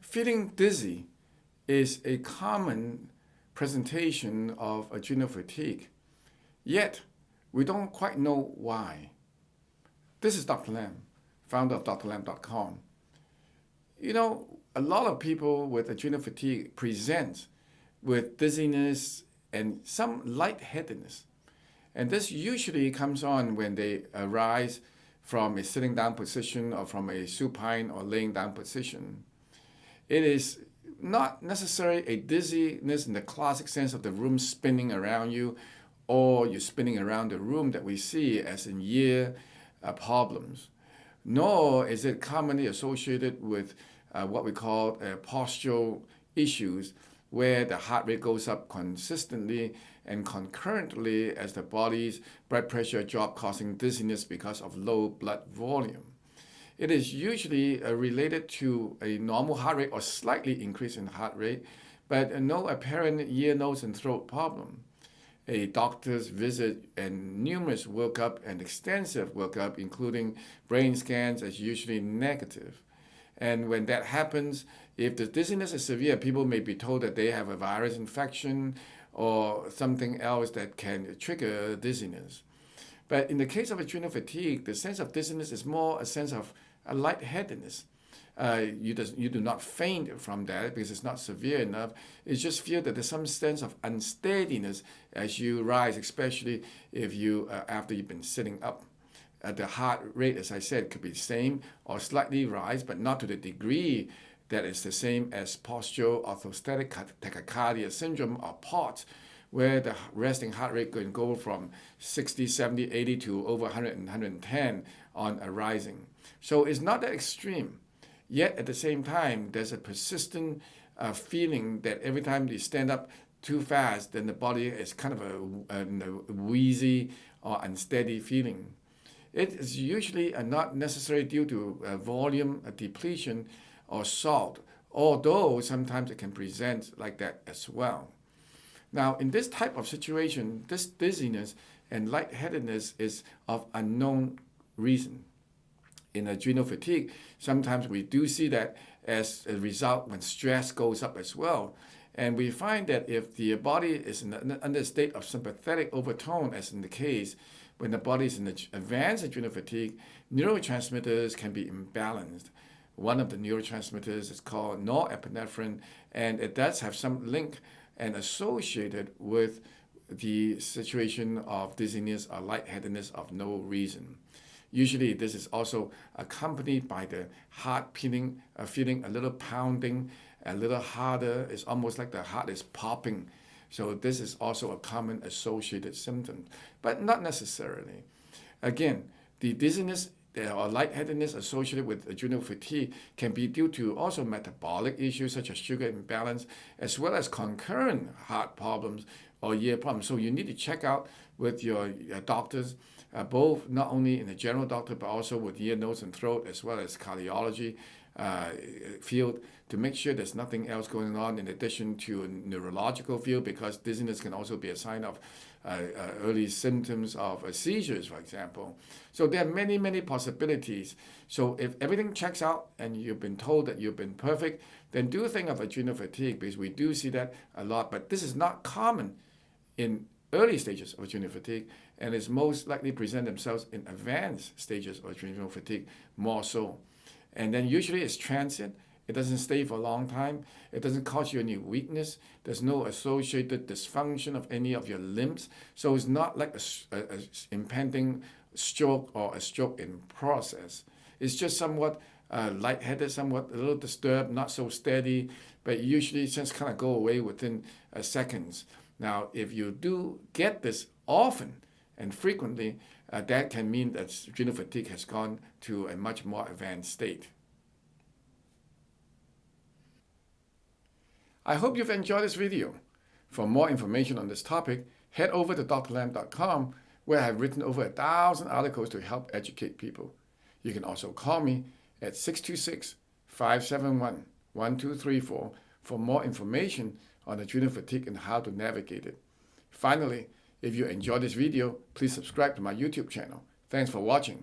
Feeling dizzy is a common presentation of adrenal fatigue, yet we don't quite know why. This is Dr. Lam, founder of drlam.com. You know, a lot of people with adrenal fatigue present with dizziness and some lightheadedness. And this usually comes on when they arise from a sitting down position or from a supine or laying down position. It is not necessarily a dizziness in the classic sense of the room spinning around you or you spinning around the room that we see as in ear problems, nor is it commonly associated with what we call postural issues, where the heart rate goes up consistently and concurrently as the body's blood pressure drops, causing dizziness because of low blood volume. It is usually related to a normal heart rate or slightly increase in heart rate, but no apparent ear, nose, and throat problem. A doctor's visit and numerous workup and extensive workup, including brain scans, is usually negative. And when that happens, if the dizziness is severe, people may be told that they have a virus infection or something else that can trigger dizziness. But in the case of adrenal fatigue, the sense of dizziness is more a sense of a lightheadedness. You do not faint from that because it's not severe enough. You just feel that there's some sense of unsteadiness as you rise, especially if you after you've been sitting up. The heart rate, as I said, could be the same or slightly rise, but not to the degree that is the same as postural orthostatic tachycardia syndrome or POTS, where the resting heart rate can go from 60, 70, 80 to over 100 and 110 on a rising. So it's not that extreme. Yet at the same time, there's a persistent feeling that every time you stand up too fast, then the body is kind of a wheezy or unsteady feeling. It is usually not necessarily due to volume depletion or salt, although sometimes it can present like that as well. Now, in this type of situation, this dizziness and lightheadedness is of unknown reason. In adrenal fatigue, sometimes we do see that as a result when stress goes up as well. And we find that if the body is under a state of sympathetic overtone, as in the case when the body is in advanced adrenal fatigue, neurotransmitters can be imbalanced. One of the neurotransmitters is called norepinephrine, and it does have some link and associated with the situation of dizziness or lightheadedness of no reason. Usually this is also accompanied by the heart feeling a little pounding, a little harder. It's almost like the heart is popping. So this is also a common associated symptom, but not necessarily. Again, the dizziness or lightheadedness associated with adrenal fatigue can be due to also metabolic issues such as sugar imbalance, as well as concurrent heart problems or ear problems. So you need to check out with your doctors, both not only in the general doctor, but also with ear, nose, and throat, as well as cardiology field, to make sure there's nothing else going on in addition to a neurological field, because dizziness can also be a sign of early symptoms of seizures, for example. So there are many, many possibilities. So if everything checks out and you've been told that you've been perfect, then do think of adrenal fatigue, because we do see that a lot. But this is not common in early stages of adrenal fatigue, and is most likely present themselves in advanced stages of adrenal fatigue more so. And then usually it's transient. It doesn't stay for a long time. It doesn't cause you any weakness. There's no associated dysfunction of any of your limbs. So it's not like a impending stroke or a stroke in process. It's just somewhat lightheaded, somewhat a little disturbed, not so steady, but usually just kind of go away within seconds. Now, if you do get this often and frequently, that can mean that adrenal fatigue has gone to a much more advanced state. I hope you've enjoyed this video. For more information on this topic, head over to drlam.com, where I have written over 1,000 articles to help educate people. You can also call me at 626-571-1234 for more information on adrenal fatigue and how to navigate it. Finally, if you enjoyed this video, please subscribe to my YouTube channel. Thanks for watching.